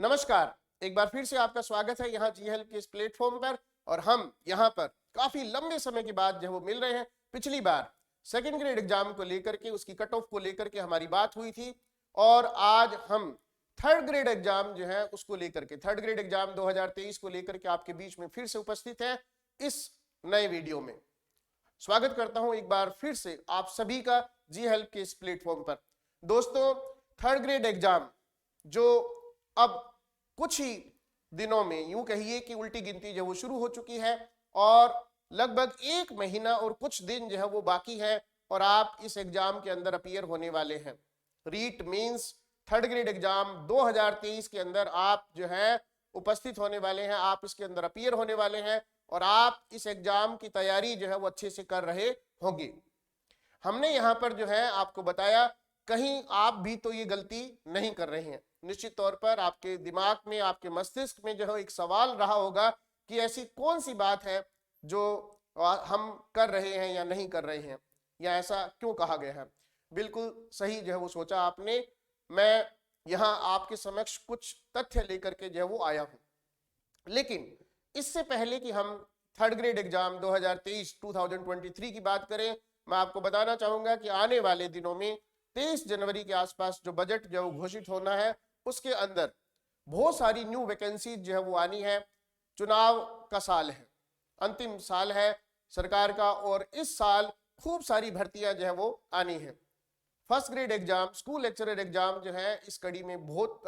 नमस्कार, एक बार फिर से आपका स्वागत है यहाँ जी हेल्प के इस प्लेटफॉर्म पर। और हम यहाँ पर काफी लंबे समय के बाद जो वो मिल रहे हैं। पिछली बार सेकंड ग्रेड एग्जाम को लेकर के, उसकी कट ऑफ को लेकर के हमारी बात हुई थी, और आज हम थर्ड ग्रेड एग्जाम जो है उसको लेकर के, थर्ड ग्रेड एग्जाम 2023 को लेकर के आपके बीच में फिर से उपस्थित है इस नए वीडियो में। स्वागत करता हूं एक बार फिर से आप सभी का जी हेल्प के इस प्लेटफॉर्म पर। दोस्तों, थर्ड ग्रेड एग्जाम जो अब कुछ ही दिनों में, यूं कहिए कि उल्टी गिनती जो वो शुरू हो चुकी है, और लगभग 1 महीना और कुछ दिन जो है वो बाकी है, और आप इस एग्जाम के अंदर अपीयर होने वाले हैं। REET means third grade exam 2023 के अंदर आप जो है उपस्थित होने वाले हैं, आप इसके अंदर अपीयर होने वाले हैं, और आप इस एग्जाम की तैयारी जो है वो अच्छे से कर रहे होंगे। हमने यहाँ पर जो है आपको बताया, कहीं आप भी तो ये गलती नहीं कर रहे हैं। निश्चित तौर पर आपके दिमाग में, आपके मस्तिष्क में जो है एक सवाल रहा होगा कि ऐसी कौन सी बात है जो हम कर रहे हैं या नहीं कर रहे हैं, या ऐसा क्यों कहा गया है। बिल्कुल सही जो है वो सोचा आपने। मैं यहाँ आपके समक्ष कुछ तथ्य लेकर के जो है वो आया हूँ, लेकिन इससे पहले कि हम थर्ड ग्रेड एग्जाम 2023 की बात करें, मैं आपको बताना चाहूंगा कि आने वाले दिनों में 23 जनवरी के आसपास जो बजट जो घोषित होना है, उसके अंदर बहुत सारी न्यू वैकेंसी जो है वो आनी है। चुनाव का साल है, अंतिम साल है सरकार का, और इस साल खूब सारी भर्तियां जो है वो आनी है। First grade exam, school lecturer exam जो है, इस कड़ी में बहुत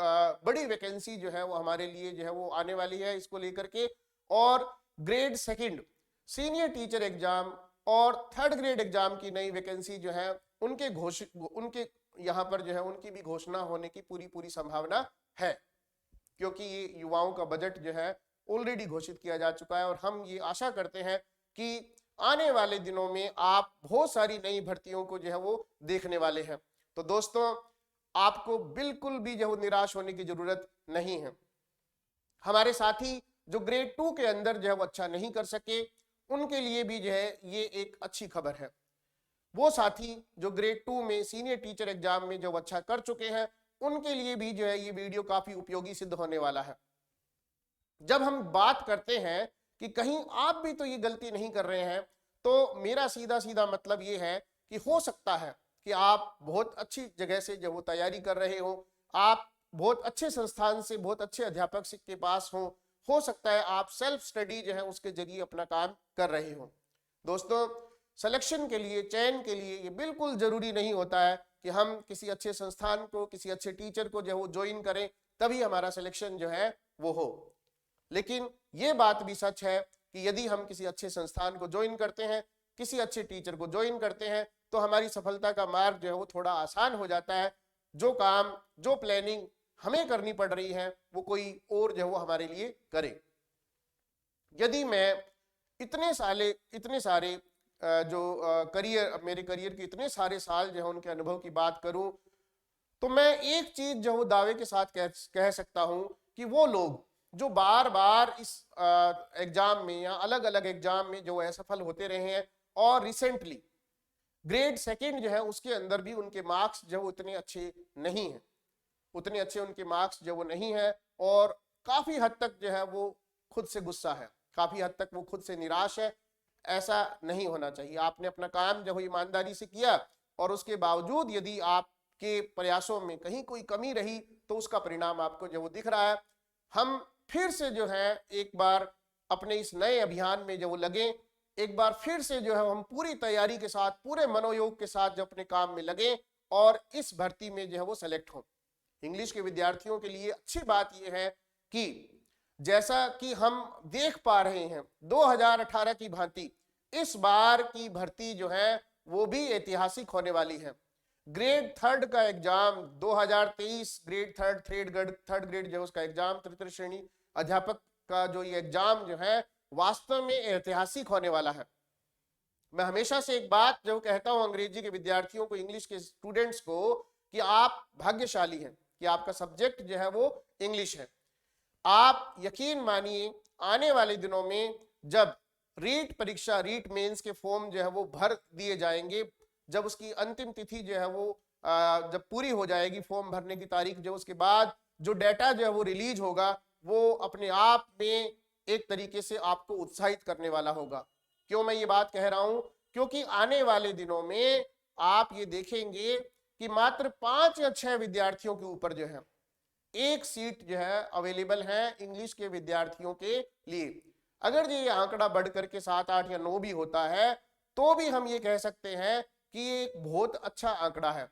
बड़ी वैकेंसी जो है वो हमारे लिए जो है वो आने वाली है इसको लेकर के। और grade second senior teacher exam और थर्ड ग्रेड एग्जाम की नई वैकेंसी जो है उनके यहाँ पर जो है उनकी भी घोषणा होने की पूरी संभावना है, क्योंकि ये युवाओं का बजट जो है ऑलरेडी घोषित किया जा चुका है, और हम ये आशा करते हैं कि आने वाले दिनों में आप बहुत सारी नई भर्तियों को जो है वो देखने वाले हैं। तो दोस्तों, आपको बिल्कुल भी जो निराश होने की जरूरत नहीं है। हमारे साथी जो ग्रेड 2 के अंदर जो है वो अच्छा नहीं कर सके, उनके लिए भी जो है ये एक अच्छी खबर है। वो साथी जो ग्रेड 2 में सीनियर टीचर एग्जाम में जो अच्छा कर चुके हैं, उनके लिए भी जो है ये वीडियो काफी उपयोगी सिद्ध होने वाला है। जब हम बात करते हैं कि कहीं आप भी तो ये गलती नहीं कर रहे हैं, तो मेरा सीधा सीधा मतलब ये है कि हो सकता है कि आप बहुत अच्छी जगह से जब वो तैयारी कर रहे हो, आप बहुत अच्छे संस्थान से, बहुत अच्छे अध्यापक के पास हो सकता है आप सेल्फ स्टडी जो है उसके जरिए अपना काम कर रहे हो। दोस्तों, सिलेक्शन के लिए, चयन के लिए ये बिल्कुल जरूरी नहीं होता है कि हम किसी अच्छे संस्थान को, किसी अच्छे टीचर को जो है वो ज्वाइन करें तभी हमारा सिलेक्शन जो है वो हो। लेकिन ये बात भी सच है कि यदि हम किसी अच्छे संस्थान को ज्वाइन करते हैं, किसी अच्छे टीचर को ज्वाइन करते हैं, तो हमारी सफलता का मार्ग जो है वो थोड़ा आसान हो जाता है। जो काम, जो प्लानिंग हमें करनी पड़ रही है, वो कोई और जो है वो हमारे लिए करे। यदि मैं इतने सारे जो करियर, मेरे करियर के इतने सारे साल जो है उनके अनुभव की बात करूं, तो मैं एक चीज जो वो दावे के साथ कह सकता हूं कि वो लोग जो बार बार इस एग्जाम में या अलग अलग एग्जाम में जो असफल होते रहे हैं, और रिसेंटली ग्रेड सेकंड जो है उसके अंदर भी उनके मार्क्स जो उतने अच्छे नहीं हैं, उतने अच्छे उनके मार्क्स जो वो नहीं है, और काफी हद तक जो है वो खुद से गुस्सा है, काफी हद तक वो खुद से निराश है। ऐसा नहीं होना चाहिए। आपने अपना काम जो ईमानदारी से किया, और उसके बावजूद यदि आपके प्रयासों में कहीं कोई कमी रही, तो उसका परिणाम आपको जो वो दिख रहा है। हम फिर से जो है एक बार अपने इस नए अभियान में जो वो लगे, एक बार फिर से जो है हम पूरी तैयारी के साथ, पूरे मनोयोग के साथ जो अपने काम में लगे, और इस भर्ती में जो है वो सेलेक्ट हो। इंग्लिश के विद्यार्थियों के लिए अच्छी बात यह है कि जैसा कि हम देख पा रहे हैं 2018 की भांति इस बार की भर्ती जो है वो भी ऐतिहासिक होने वाली है। ग्रेड थर्ड का एग्जाम 2023, ग्रेड थर्ड ग्रेड जो उसका एग्जाम, तृतीय श्रेणी अध्यापक का जो ये एग्जाम जो है वास्तव में ऐतिहासिक होने वाला है। मैं हमेशा से एक बात जो कहता हूं अंग्रेजी के विद्यार्थियों को, इंग्लिश के स्टूडेंट्स को, कि आप भाग्यशाली हैं कि आपका सब्जेक्ट जो है वो इंग्लिश है। आप यकीन मानिए, आने वाले दिनों में जब रीट परीक्षा, रीट मेंस के फॉर्म जो है वो भर दिए जाएंगे, जब उसकी अंतिम तिथि जो है वो जब पूरी हो जाएगी, फॉर्म भरने की तारीख जो उसके बाद जो डेटा जो है वो रिलीज होगा वो अपने आप में एक तरीके से आपको उत्साहित करने वाला होगा। क्यों मैं ये बात कह रहा हूं? क्योंकि आने वाले दिनों में आप ये देखेंगे कि मात्र 5 या 6 विद्यार्थियों के ऊपर जो है एक सीट जो है अवेलेबल है इंग्लिश के विद्यार्थियों के लिए। अगर ये आंकड़ा बढ़ करके 7, 8 या 9 भी होता है तो भी हम ये कह सकते हैं कि ये एक बहुत अच्छा आंकड़ा है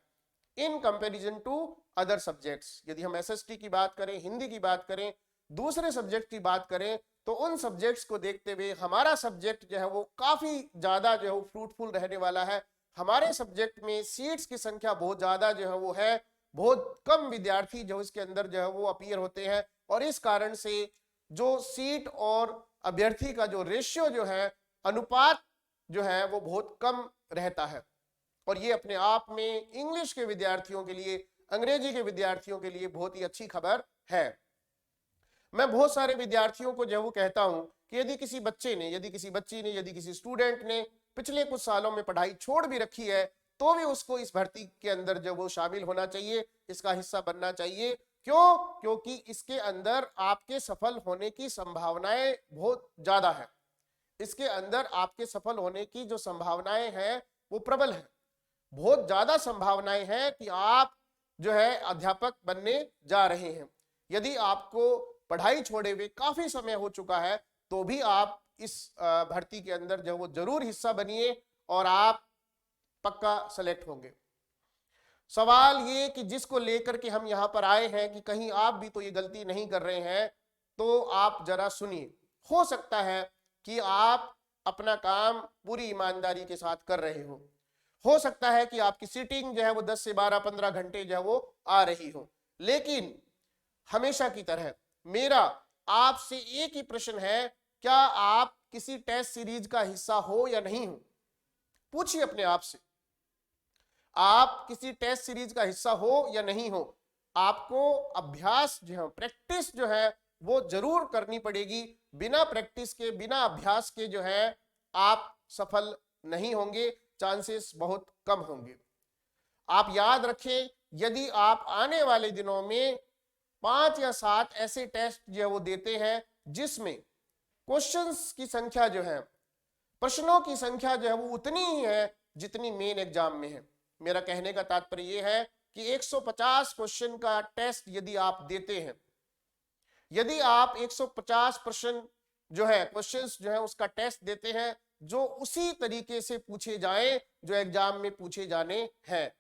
in comparison to other subjects. यदि हम एसएसटी की बात करें, हिंदी की बात करें, दूसरे सब्जेक्ट की बात करें, तो उन सब्जेक्ट्स को देखते हुए हमारा सब्जेक्ट जो है वो काफी ज्यादा जो है वो फ्रूटफुल रहने वाला है। हमारे सब्जेक्ट में सीट्स की संख्या बहुत ज्यादा जो है वो है, बहुत कम विद्यार्थी जो इसके अंदर जो है वो अपीयर होते हैं, और इस कारण से जो सीट और अभ्यर्थी का जो रेशियो जो है, अनुपात जो है वो बहुत कम रहता है। और ये अपने आप में इंग्लिश के विद्यार्थियों के लिए, अंग्रेजी के विद्यार्थियों के लिए बहुत ही अच्छी खबर है। मैं बहुत सारे विद्यार्थियों को जो वो कहता हूं कि यदि किसी बच्चे ने, यदि किसी बच्ची ने, यदि किसी स्टूडेंट ने पिछले कुछ सालों में पढ़ाई छोड़ भी रखी है तो भी उसको इस भर्ती के अंदर जो वो शामिल होना चाहिए, इसका हिस्सा बनना चाहिए। क्यों? क्योंकि इसके अंदर आपके सफल होने की संभावनाएं बहुत ज्यादा है। इसके अंदर आपके सफल होने की जो संभावनाएं हैं वो प्रबल है। बहुत ज्यादा संभावनाएं हैं कि आप जो है अध्यापक बनने जा रहे हैं। यदि आपको पढ़ाई छोड़े हुए काफी समय हो चुका है तो भी आप इस भर्ती के अंदर जो वो जरूर हिस्सा बनिए और आप पक्का सेलेक्ट होंगे। सवाल ये कि जिसको लेकर के हम यहाँ पर आए हैं कि कहीं आप भी तो ये गलती नहीं कर रहे हैं, तो आप जरा सुनिए। हो सकता है कि आप अपना काम पूरी ईमानदारी के साथ कर रहे हो सकता है कि आपकी सीटिंग जो है वो 10 से 12, 15 घंटे जो है वो आ रही हो, लेकिन हमेशा की तरह मेरा आपसे एक ही प्रश्न है, क्या आप किसी टेस्ट सीरीज का हिस्सा हो या नहीं हो? पूछिए अपने आप से, आप किसी टेस्ट सीरीज का हिस्सा हो या नहीं हो? आपको अभ्यास जो है, प्रैक्टिस जो है वो जरूर करनी पड़ेगी। बिना प्रैक्टिस के, बिना अभ्यास के जो है आप सफल नहीं होंगे, चांसेस बहुत कम होंगे। आप याद रखें, यदि आप आने वाले दिनों में 5 या 7 ऐसे टेस्ट जो है वो देते हैं जिसमें क्वेश्चंस की संख्या जो है, प्रश्नों की संख्या जो है वो उतनी ही है जितनी मेन एग्जाम में है। मेरा कहने का तात्पर्य यह है कि 150 क्वेश्चन का टेस्ट यदि आप देते हैं, यदि आप 150 प्रश्न जो है, क्वेश्चंस जो है उसका टेस्ट देते हैं जो उसी तरीके से पूछे जाएं जो एग्जाम में पूछे जाने हैं।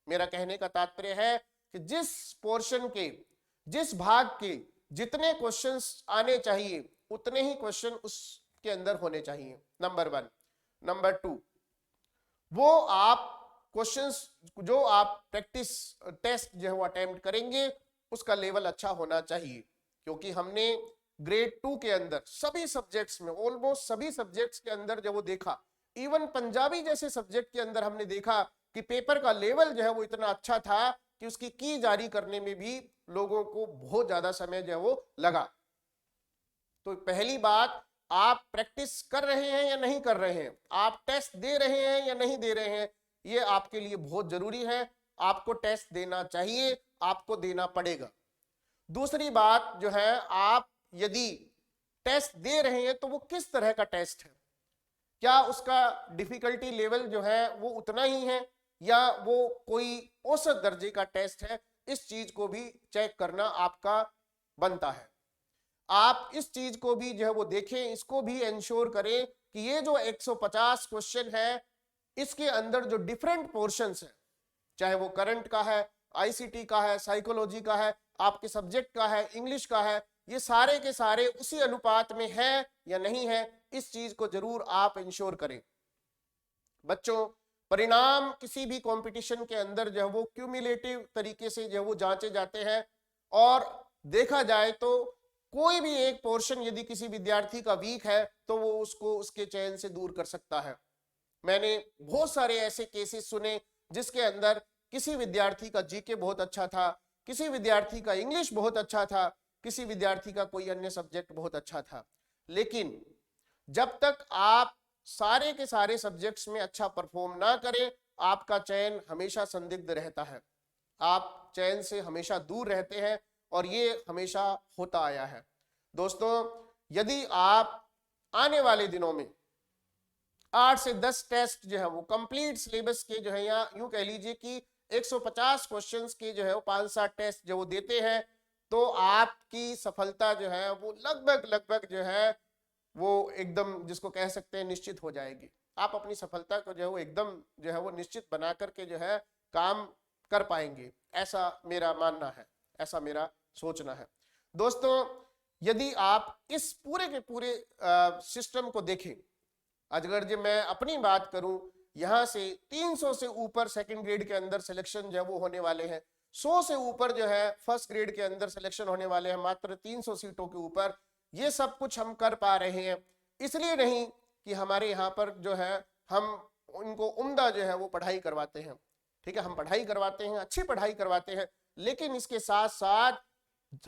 मेरा कहने का तात्पर्य है कि जिस पोर्शन के, जिस भाग के जितने क्वेश्चंस आने चाहिए उतने ही क्वेश्चन उसके अंदर होने चाहिए, नंबर 1। नंबर 2, वो आप क्वेश्चंस जो आप प्रैक्टिस टेस्ट जो है वो अटेम्प्ट करेंगे उसका लेवल अच्छा होना चाहिए। क्योंकि हमने ग्रेड 2 के अंदर सभी सब्जेक्ट्स में, ऑलमोस्ट सभी सब्जेक्ट्स के अंदर जब वो देखा, इवन पंजाबी जैसे सब्जेक्ट के अंदर हमने देखा कि पेपर का लेवल जो है वो इतना अच्छा था कि उसकी की जारी करने में भी लोगों को बहुत ज्यादा समय जो है वो लगा। तो पहली बात, आप प्रैक्टिस कर रहे हैं या नहीं कर रहे हैं, आप टेस्ट दे रहे हैं या नहीं दे रहे हैं, ये आपके लिए बहुत जरूरी है। आपको टेस्ट देना चाहिए, आपको देना पड़ेगा। दूसरी बात जो है, आप यदि टेस्ट दे रहे हैं तो वो किस तरह का टेस्ट है, क्या उसका डिफिकल्टी लेवल जो है वो उतना ही है या वो कोई औसत दर्जे का टेस्ट है, इस चीज को भी चेक करना आपका बनता है। आप इस चीज को भी जो है वो देखें, इसको भी इंश्योर करें कि ये जो 150 क्वेश्चन है इसके अंदर जो डिफरेंट पोर्शंस है, चाहे वो करंट का है, आईसीटी का है, साइकोलॉजी का है, आपके सब्जेक्ट का है, इंग्लिश का है, ये सारे के सारे उसी अनुपात में है या नहीं है, इस चीज को जरूर आप इंश्योर करें। बच्चों, परिणाम किसी भी कंपटीशन के अंदर जो है वो क्यूमुलेटिव तरीके से जो है वो जांचे जाते हैं, और देखा जाए तो कोई भी एक पोर्शन यदि किसी विद्यार्थी का वीक है तो वो उसको उसके चयन से दूर कर सकता है। मैंने बहुत सारे ऐसे केसेस सुने जिसके अंदर किसी विद्यार्थी का जीके बहुत अच्छा था, किसी विद्यार्थी का इंग्लिश बहुत अच्छा था, किसी विद्यार्थी का कोई अन्य सब्जेक्ट बहुत अच्छा था, लेकिन जब तक आप सारे के सारे सब्जेक्ट्स में अच्छा परफॉर्म ना करें, आपका चयन हमेशा संदिग्ध रहता है, आप चयन से हमेशा दूर रहते हैं। और ये हमेशा होता आया है। दोस्तों, यदि आप आने वाले दिनों में 8 से 10 टेस्ट जो है वो कंप्लीट सिलेबस के जो है, या यूं कह लीजिए कि 150 क्वेश्चंस के जो है वो 5-7 टेस्ट जो वो देते हैं, तो आपकी सफलता जो है वो लगभग जो है वो एकदम, जिसको कह सकते हैं, निश्चित हो जाएगी। आप अपनी सफलता को जो है वो एकदम जो है वो निश्चित बना करके जो है काम कर पाएंगे, ऐसा मेरा मानना है, ऐसा मेरा सोचना है। दोस्तों, यदि आप इस पूरे के पूरे सिस्टम को देखें, अगर जो मैं अपनी बात करूं, यहां से 300 से ऊपर सेकंड ग्रेड के अंदर सिलेक्शन जो है वो होने वाले हैं, 100 से ऊपर जो है फर्स्ट ग्रेड के अंदर सिलेक्शन होने वाले हैं, मात्र 300 सीटों के ऊपर। ये सब कुछ हम कर पा रहे हैं इसलिए नहीं कि हमारे यहाँ पर जो है हम उनको उम्दा जो है वो पढ़ाई करवाते हैं, ठीक है, हम पढ़ाई करवाते हैं, अच्छी पढ़ाई करवाते हैं, लेकिन इसके साथ साथ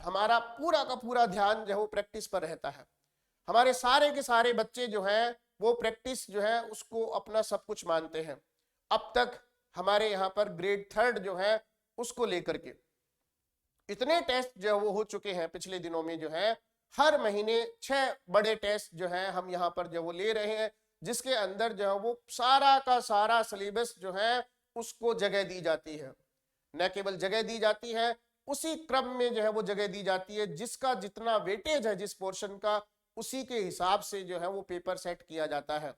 हमारा पूरा का पूरा ध्यान जो है वो प्रैक्टिस पर रहता है। हमारे सारे के सारे बच्चे जो हैं वो प्रैक्टिस जो है उसको अपना सब कुछ मानते हैं। अब तक हमारे यहाँ पर ग्रेड 3 जो है उसको लेकर के इतने टेस्ट जो वो हो चुके हैं पिछले दिनों में, जो है हर महीने 6 बड़े टेस्ट जो है हम यहाँ पर जो वो ले रहे हैं, जिसके अंदर जो है वो सारा का सारा सिलेबस जो है उसको जगह दी जाती है। न केवल जगह दी जाती है, उसी क्रम में जो है वो जगह दी जाती है, जिसका जितना वेटेज है जिस पोर्शन का, उसी के हिसाब से जो है वो पेपर सेट किया जाता है।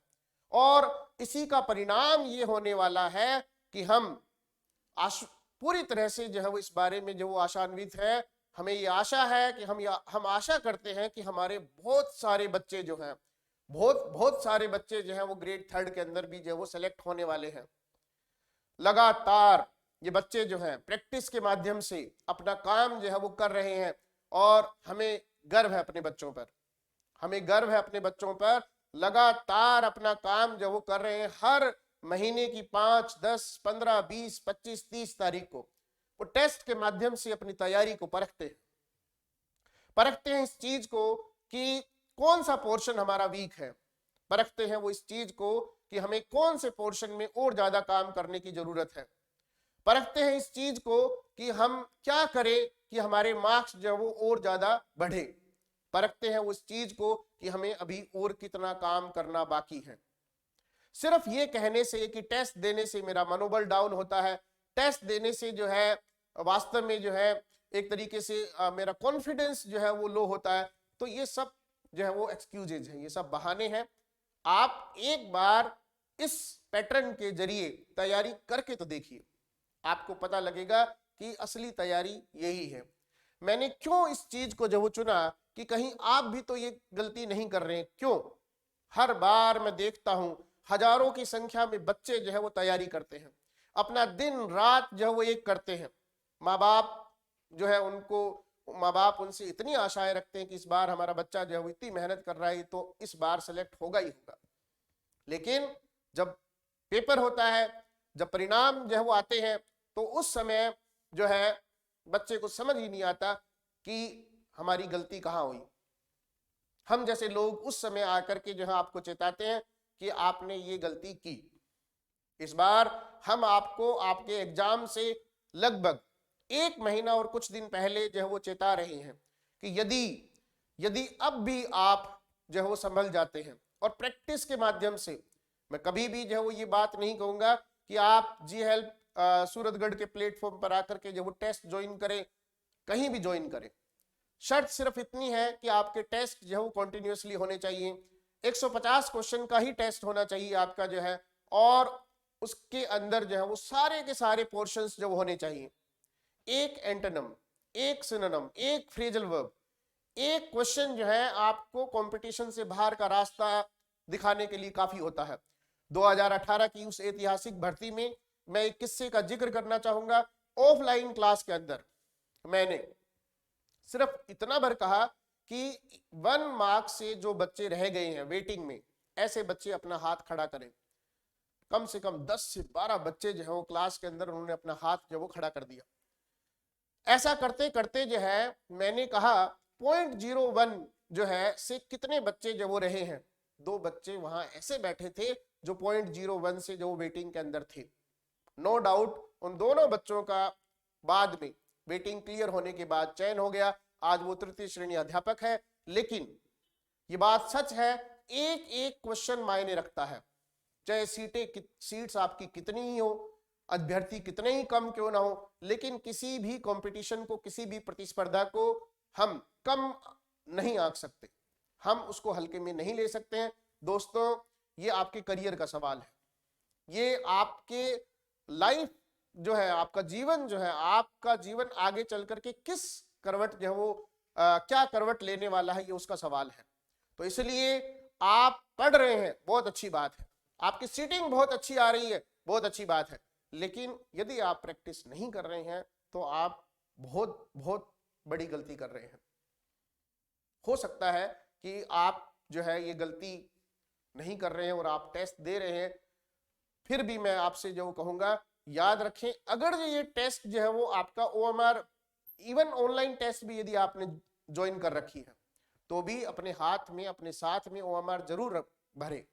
और इसी का परिणाम ये होने वाला है कि हम पूरी तरह से जो है वो इस बारे में जो वो आशान्वित है। हमें ये आशा है कि हम आशा करते हैं कि हमारे बहुत सारे बच्चे जो हैं, बहुत सारे बच्चे जो हैं वो ग्रेड 3 के अंदर भी जो है वो सिलेक्ट होने वाले हैं। लगातार ये बच्चे जो हैं प्रैक्टिस के माध्यम से अपना काम जो है वो कर रहे हैं, और हमें गर्व है अपने बच्चों पर, हमें गर्व है अपने बच्चों पर। लगातार अपना काम जो वो कर रहे हैं, हर महीने की 5, 10, 15, 20, 25, 30 तारीख को वो टेस्ट के माध्यम से अपनी तैयारी को परखते हैं इस चीज को कि कौन सा पोर्शन हमारा वीक है, परखते हैं वो इस चीज को कि हमें कौन से पोर्शन में और ज्यादा काम करने की जरूरत है, परखते हैं इस चीज को कि हम क्या करें कि हमारे मार्क्स जो वो और ज्यादा बढ़े, परखते हैं उस चीज को कि हमें अभी और कितना काम करना बाकी है। सिर्फ ये कहने से कि टेस्ट देने से मेरा मनोबल डाउन होता है, टेस्ट देने से जो है वास्तव में जो है एक तरीके से मेरा कॉन्फिडेंस जो है वो लो होता है, तो ये सब जो है वो एक्सक्यूजेज हैं, ये सब बहाने हैं। आप एक बार इस पैटर्न के जरिए तैयारी करके तो देखिए, आपको पता लगेगा कि असली तैयारी यही है। मैंने क्यों इस चीज को जो वो चुना कि कहीं आप भी तो ये गलती नहीं कर रहे हैं। क्यों? हर बार मैं देखता हूं हजारों की संख्या में बच्चे जो है वो तैयारी करते हैं, अपना दिन रात जो है वो एक करते हैं। माँ बाप जो है माँ बाप उनसे इतनी आशाएं रखते हैं कि इस बार हमारा बच्चा जो है वो इतनी मेहनत कर रहा है तो इस बार सेलेक्ट होगा ही होगा। लेकिन जब पेपर होता है, जब परिणाम जो है वो आते हैं, तो उस समय जो है बच्चे को समझ ही नहीं आता कि हमारी गलती कहाँ हुई। हम जैसे लोग उस समय आकर के जो है आपको चेताते हैं कि आपने ये गलती की। इस बार हम आपको आपके एग्जाम से लगभग 1 महीना और कुछ दिन पहले जो है वो चेता रहे हैं कि यदि अब भी आप जो है वो संभल जाते हैं और प्रैक्टिस के माध्यम से, मैं कभी भी जो है वो ये बात नहीं कहूंगा कि आप जी हेल्प सूरतगढ़ के प्लेटफॉर्म पर आकर के जो वो टेस्ट ज्वाइन करें, कहीं भी ज्वाइन करें। शर्त सिर्फ इतनी है कि आपके टेस्ट जो है वो कॉन्टिन्यूसली होने चाहिए, 150 क्वेश्चन का ही टेस्ट होना चाहिए आपका जो है, और उसके अंदर जो है वो सारे के सारे पोर्शंस जो होने चाहिए। एक एंटोनिम, एक सिनोनिम, एक फ्रेजल वर्ब, एक क्वेश्चन जो है आपको कंपटीशन से बाहर का रास्ता दिखाने के लिए काफी होता है। 2018 की उस ऐतिहासिक भर्ती में मैं एक किस्से का जिक्र करना चाहूंगा। ऑफलाइन क्लास के अंदर मैंने सिर्फ इतना भर कहा कि 1 मार्क से जो बच्चे रह गए हैं वेटिंग में, ऐसे बच्चे अपना हाथ खड़ा करें। कम से कम 10 से 12 बच्चे जो है वो क्लास के अंदर उन्होंने अपना हाथ जो वो खड़ा कर दिया। ऐसा करते करते जो है मैंने कहा 0.01 जो है से कितने बच्चे जो वो रहे हैं। 2 बच्चे वहां ऐसे बैठे थे जो 0.01 से जो वेटिंग के अंदर थे। नो डाउट उन दोनों बच्चों का बाद में वेटिंग क्लियर होने के बाद चयन हो गया, आज वो तृतीय श्रेणी अध्यापक है। लेकिन ये बात सच है, एक एक क्वेश्चन मायने रखता है, चाहे सीट्स आपकी कितनी ही हो, अभ्यर्थी कितने ही कम क्यों ना हो, लेकिन किसी भी कंपटीशन को, किसी भी प्रतिस्पर्धा को हम कम नहीं आंक सकते, हम उसको हल्के में नहीं ले सकते हैं। दोस्तों, ये आपके करियर का सवाल है, ये आपके लाइफ जो है, आपका जीवन जो है, आपका जीवन आगे चल करके किस करवट जो है वो क्या करवट लेने वाला है, ये उसका सवाल है। तो इसलिए आप पढ़ रहे हैं, बहुत अच्छी बात है, आपकी सीटिंग बहुत अच्छी आ रही है, बहुत अच्छी बात है, लेकिन यदि आप प्रैक्टिस नहीं कर रहे हैं तो आप बहुत बहुत बड़ी गलती कर रहे हैं। हो सकता है कि आप जो है ये गलती नहीं कर रहे हैं और आप टेस्ट दे रहे हैं, फिर भी मैं आपसे जो कहूंगा, याद रखें, अगर ये टेस्ट जो है वो आपका OMR, इवन ऑनलाइन टेस्ट भी यदि आपने ज्वाइन कर रखी है, तो भी अपने हाथ में, अपने साथ में OMR जरूर भरे,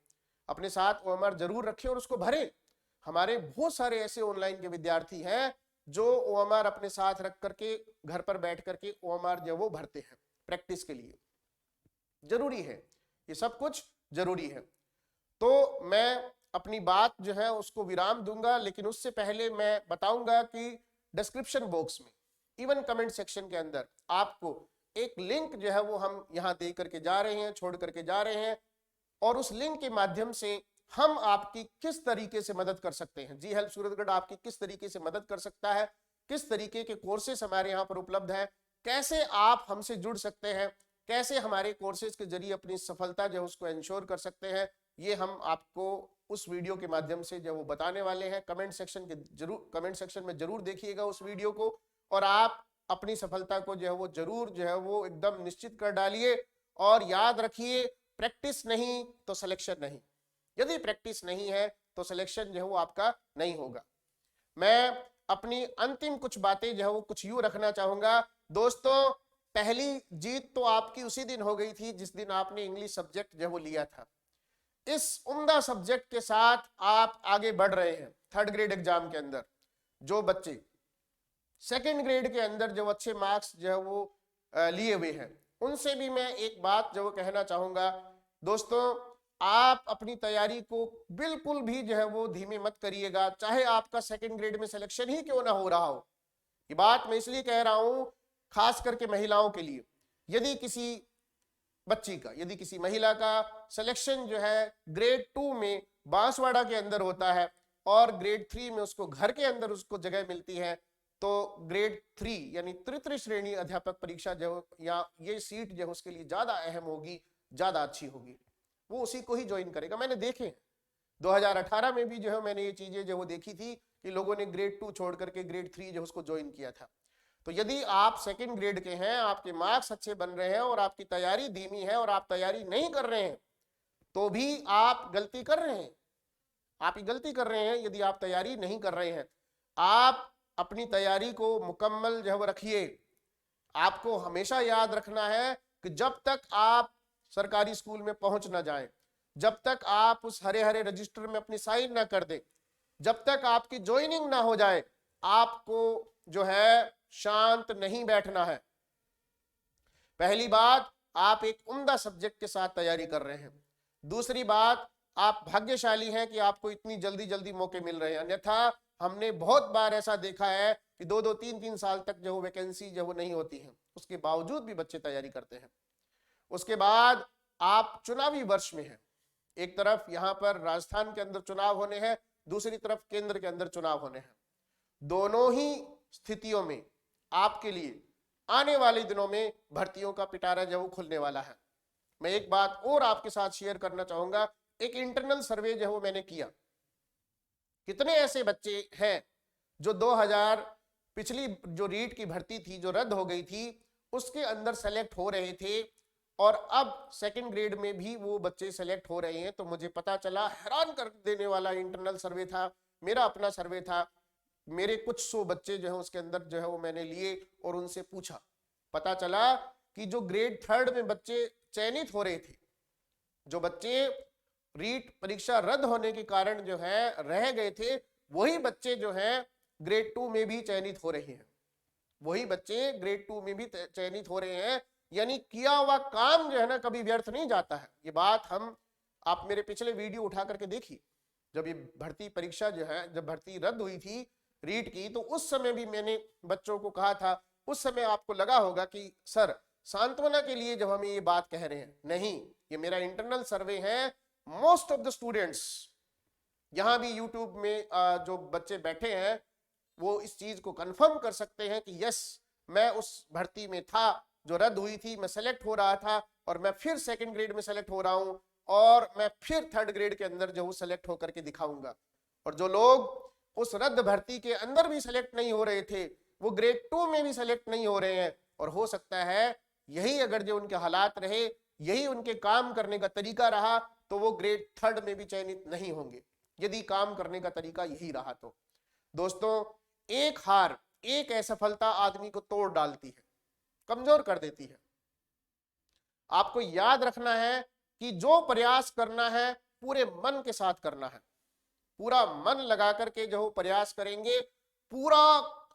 अपने साथ OMR जरूर रखें और उसको भरें। हमारे बहुत सारे ऐसे ऑनलाइन के विद्यार्थी हैं जो OMR अपने साथ रख करके घर पर बैठ करके OMR जो वो भरते हैं प्रैक्टिस के लिए। जरूरी है, ये सब कुछ जरूरी है। तो मैं अपनी बात जो है उसको विराम दूंगा, लेकिन उससे पहले मैं बताऊंगा कि डिस्क्रिप्शन बॉक्स में, इवन कमेंट सेक्शन के अंदर आपको एक लिंक जो है वो हम यहाँ दे करके जा रहे हैं, छोड़ करके जा रहे हैं, और उस लिंक के माध्यम से हम आपकी किस तरीके से मदद कर सकते हैं, जी हेल्प सूरतगढ़ आपकी किस तरीके से मदद कर सकता है, किस तरीके के कोर्सेस हमारे यहाँ पर उपलब्ध है, कैसे आप हमसे जुड़ सकते हैं, कैसे हमारे कोर्सेज के जरिए अपनी सफलता जो है उसको इंश्योर कर सकते हैं, ये हम आपको उस वीडियो के माध्यम से जो वो बताने वाले हैं। कमेंट सेक्शन में जरूर देखिएगा उस वीडियो को, और आप अपनी सफलता को जो है वो जरूर जो है वो एकदम निश्चित कर डालिए। और याद रखिए, प्रैक्टिस नहीं तो सिलेक्शन नहीं, यदि प्रैक्टिस नहीं है तो सिलेक्शन जो है वो आपका नहीं होगा। मैं अपनी अंतिम कुछ बातें जो है वो कुछ यूं रखना चाहूंगा। दोस्तों, पहली जीत तो आपकी उसी दिन हो गई थी जिस दिन आपने इंग्लिश सब्जेक्ट जो है वो लिया था। इस उम्दा सब्जेक्ट के साथ आप आगे बढ़ रहे हैं। थर्ड ग्रेड एग्जाम के अंदर जो बच्चे सेकेंड ग्रेड के अंदर जो अच्छे मार्क्स जो है वो लिए हुए हैं, उनसे भी मैं एक बात जो कहना चाहूंगा। दोस्तों, आप अपनी तैयारी को बिल्कुल भी जो है वो धीमे मत करिएगा, चाहे आपका सेकेंड ग्रेड में सिलेक्शन ही क्यों ना हो रहा हो। ये बात मैं इसलिए कह रहा हूं, खास करके महिलाओं के लिए। यदि किसी बच्ची का, यदि किसी महिला का सिलेक्शन जो है ग्रेड 2 में बांसवाड़ा के अंदर होता है और ग्रेड 3 में उसको घर के अंदर उसको जगह मिलती है, तो ग्रेड 3 यानी तृतीय श्रेणी अध्यापक परीक्षा जो या ये सीट जो उसके लिए ज्यादा अहम होगी, ज्यादा अच्छी होगी, वो उसी को ही ज्वाइन करेगा। मैंने देखे 2018 में भी जो है मैंने ये चीजें जो वो देखी थी कि लोगों ने ग्रेड 2 छोड़ करके ग्रेड 3 जो उसको ज्वाइन किया था। तो यदि आप सेकंड ग्रेड के हैं, आपके मार्क्स अच्छे बन रहे हैं और आपकी तैयारी धीमी है और आप तैयारी नहीं कर रहे हैं, तो भी आप गलती कर रहे हैं, आप ही गलती कर रहे हैं। यदि आप तैयारी नहीं कर रहे हैं, आप अपनी तैयारी को मुकम्मल जो है वो रखिए। आपको हमेशा याद रखना है कि जब तक आप सरकारी स्कूल में पहुंच ना जाएं, जब तक आप उस हरे हरे रजिस्टर में अपनी साइन ना कर दें, जब तक आपकी ज्वाइनिंग ना हो जाए, आपको जो है शांत नहीं बैठना है। पहली बात, आप एक उम्दा सब्जेक्ट के साथ तैयारी कर रहे हैं। दूसरी बात, आप भाग्यशाली हैं कि आपको इतनी जल्दी जल्दी मौके मिल रहे हैं, अन्यथा हमने बहुत बार ऐसा देखा है कि 2-2, 3-3 साल तक जो वैकेंसी जो वो नहीं होती है, उसके बावजूद भी बच्चे तैयारी करते हैं। उसके बाद आप चुनावी वर्ष में हैं, एक तरफ यहां पर राजस्थान के अंदर चुनाव होने हैं, दूसरी तरफ केंद्र के अंदर चुनाव होने हैं। दोनों ही स्थितियों में आपके लिए आने वाले दिनों में भर्तियों का पिटारा जो खुलने वाला है। मैं एक बात और आपके साथ शेयर करना चाहूंगा, एक इंटरनल सर्वे जो वो मैंने किया, कितने ऐसे बच्चे हैं जो 2000 पिछली जो रीट की भर्ती थी जो रद्द हो गई थी, उसके अंदर सेलेक्ट हो रहे थे, और अब सेकंड ग्रेड में भी वो बच्चे सेलेक्ट हो रहे हैं। तो मुझे पता चला, हैरान कर देने वाला इंटरनल सर्वे था, मेरा अपना सर्वे था, मेरे कुछ 100 बच्चे जो है उसके अंदर जो है वो मैंने लिए और उनसे पूछा। पता चला कि जो ग्रेड 3 में बच्चे चयनित हो रहे थे, जो बच्चे रीट परीक्षा रद्द होने के कारण जो है रह गए थे, वही बच्चे जो हैं ग्रेड 2 में भी चयनित हो रहे हैं। वही बच्चे ग्रेड 2 में भी चयनित हो रहे हैं। यानी किया हुआ काम जो है ना कभी व्यर्थ नहीं जाता है। ये बात आप मेरे पिछले वीडियो उठा करके देखिए, जब ये भर्ती परीक्षा जो है, जब भर्ती रद्द हुई थी रीट की, तो उस समय भी मैंने बच्चों को कहा था, उस समय आपको लगा होगा कि सर सांत्वना के लिए जब हम ये बात कह रहे हैं, नहीं, ये मेरा इंटरनल सर्वे है। मोस्ट ऑफ द स्टूडेंट्स यहां भी यूट्यूब में जो बच्चे बैठे हैं वो इस चीज को कंफर्म कर सकते हैं कि यस, मैं उस भर्ती में था जो रद्द हुई थी, मैं सेलेक्ट हो रहा था और मैं फिर सेकंड ग्रेड में सेलेक्ट हो रहा हूं और मैं फिर थर्ड ग्रेड के अंदर जो सेलेक्ट होकर के दिखाऊंगा। और जो लोग उस रद्द भर्ती के अंदर भी सेलेक्ट नहीं हो रहे थे वो ग्रेड 2 में भी सेलेक्ट नहीं हो रहे हैं। और हो सकता है यही अगर जो उनके हालात रहे, यही उनके काम करने का तरीका रहा, तो वो ग्रेड 3 में भी चयनित नहीं होंगे, यदि काम करने का तरीका यही रहा। तो दोस्तों, एक हार, एक असफलता आदमी को तोड़ डालती है, कमजोर कर देती है। आपको याद रखना है कि जो प्रयास करना है पूरे मन के साथ करना है, पूरा मन लगा करके जो प्रयास करेंगे, पूरा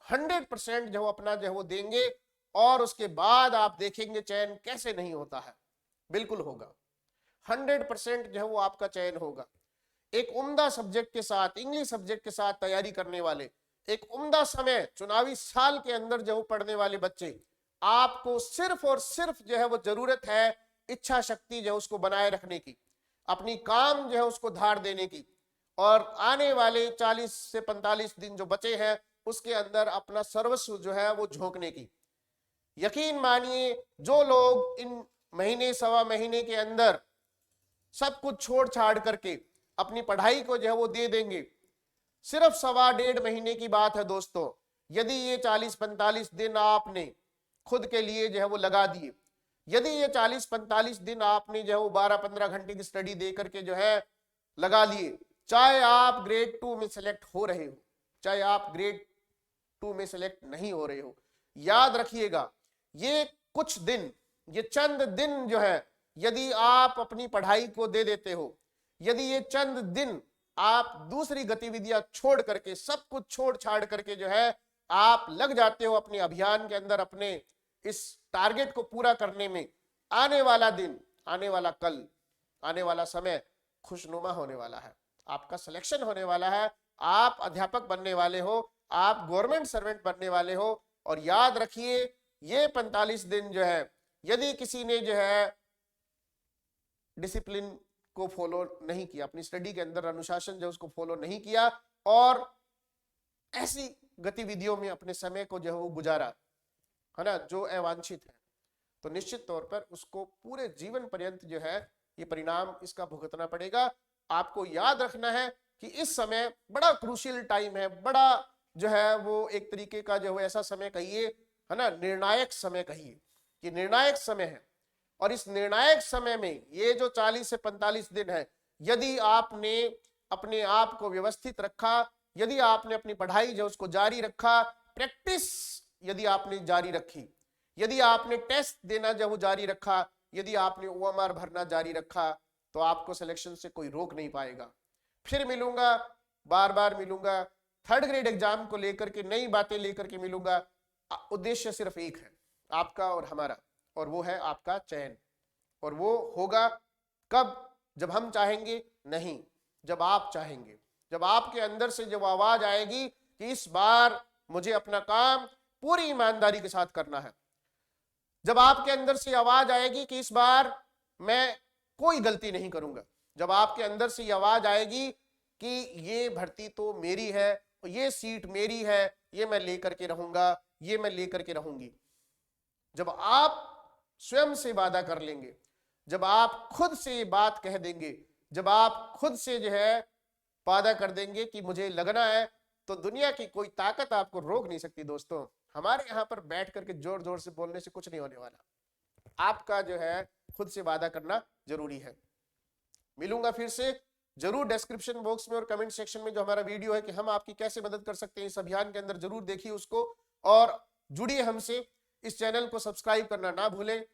100% जो अपना जो वो देंगे, और उसके बाद आप देखेंगे चयन कैसे नहीं होता है, बिल्कुल होगा। 100% जो है वो आपका चयन होगा। एक उम्दा सब्जेक्ट के साथ, इंग्लिश सब्जेक्ट के साथ तैयारी करने वाले, एक उम्दा समय चुनावी साल के अंदर जो पढ़ने वाले बच्चे, आपको सिर्फ और सिर्फ जो है वो जरूरत है इच्छा शक्ति जो है उसको बनाए रखने की, अपनी काम जो है उसको धार देने की, और आने वाले 40 से 45 दिन जो बचे हैं उसके अंदर अपना सर्वस्व जो है वो झोंकने की। यकीन मानिए, जो लोग इन महीने सवा महीने के अंदर सब कुछ छोड़ छाड़ करके अपनी पढ़ाई को जो है वो दे देंगे, सिर्फ सवा डेढ़ महीने की बात है दोस्तों। यदि ये 40-45 दिन आपने खुद के लिए जो है वो लगा दिए, यदि ये 40-45 दिन आपने जो है वो 12-15 घंटे की स्टडी दे करके जो है लगा लिए, चाहे आप ग्रेड 2 में सेलेक्ट हो रहे हो, चाहे आप ग्रेड 2 में सेलेक्ट नहीं हो रहे हो, याद रखिएगा, ये कुछ दिन, ये चंद दिन जो है, यदि आप अपनी पढ़ाई को दे देते हो, यदि ये चंद दिन आप दूसरी गतिविधियां छोड़ करके, सब कुछ छोड़ छाड़ करके जो है आप लग जाते हो अपने अभियान के अंदर, अपने इस टारगेट को पूरा करने में, आने वाला दिन, आने वाला कल, आने वाला समय खुशनुमा होने वाला है। आपका सिलेक्शन होने वाला है, आप अध्यापक बनने वाले हो, आप गवर्नमेंट सर्वेंट बनने वाले हो। और याद रखिए, ये 45 दिन जो है, यदि किसी ने जो है डिसिप्लिन को फॉलो नहीं किया, अपनी स्टडी के अंदर अनुशासन जो उसको फॉलो नहीं किया, और ऐसी गतिविधियों में अपने समय को जो है वो गुजारा, है ना, जो अवांछित है, तो निश्चित तौर पर उसको पूरे जीवन पर्यंत जो है ये परिणाम इसका भुगतना पड़ेगा। आपको याद रखना है कि इस समय बड़ा क्रूशियल टाइम है, बड़ा जो है वो एक तरीके का जो है ऐसा समय कहिए, है ना, निर्णायक समय कहिए कि निर्णायक समय है। और इस निर्णायक समय में ये जो 40 से 45 दिन है, यदि आपने अपने आप को व्यवस्थित रखा, यदि आपने अपनी पढ़ाई जो उसको जारी रखा, प्रैक्टिस यदि आपने जारी रखी, यदि आपने टेस्ट देना जो वो जारी रखा, यदि आपने OMR भरना जारी रखा, तो आपको सिलेक्शन से कोई रोक नहीं पाएगा। फिर मिलूंगा, बार बार मिलूंगा, थर्ड ग्रेड एग्जाम को लेकर के नई बातें लेकर के मिलूंगा। उद्देश्य सिर्फ एक है आपका और हमारा, और वो है आपका चयन। और वो होगा कब? जब हम चाहेंगे नहीं, जब आप चाहेंगे, जब आपके अंदर से जब आवाज आएगी कि इस बार मुझे अपना काम पूरी ईमानदारी के साथ करना है, जब आपके अंदर से आवाज आएगी कि इस बार मैं कोई गलती नहीं करूंगा, जब आपके अंदर से आवाज आएगी कि ये भर्ती तो मेरी है, ये सीट मेरी है, ये मैं लेकर के रहूंगा, ये मैं लेकर के रहूंगी, जब आप स्वयं से वादा कर लेंगे, जब आप खुद से बात कह देंगे, जब आप खुद से जो है वादा कर देंगे कि मुझे लगना है, तो दुनिया की कोई ताकत आपको रोक नहीं सकती। दोस्तों, हमारे यहाँ पर बैठ करके जोर जोर से बोलने से कुछ नहीं होने वाला। आपका जो है खुद से वादा करना जरूरी है। मिलूंगा फिर से, जरूर डिस्क्रिप्शन बॉक्स में और कमेंट सेक्शन में जो हमारा वीडियो है कि हम आपकी कैसे मदद कर सकते हैं इस अभियान के अंदर, जरूर देखिए उसको और जुड़िए हमसे। इस चैनल को सब्सक्राइब करना ना भूलें।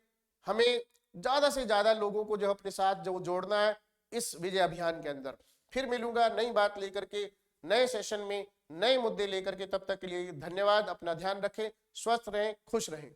हमें ज्यादा से ज्यादा लोगों को जो अपने साथ जो जोड़ना है इस विजय अभियान के अंदर। फिर मिलूंगा नई बात लेकर के, नए सेशन में, नए मुद्दे लेकर के। तब तक के लिए धन्यवाद। अपना ध्यान रखें। स्वस्थ रहें, खुश रहें।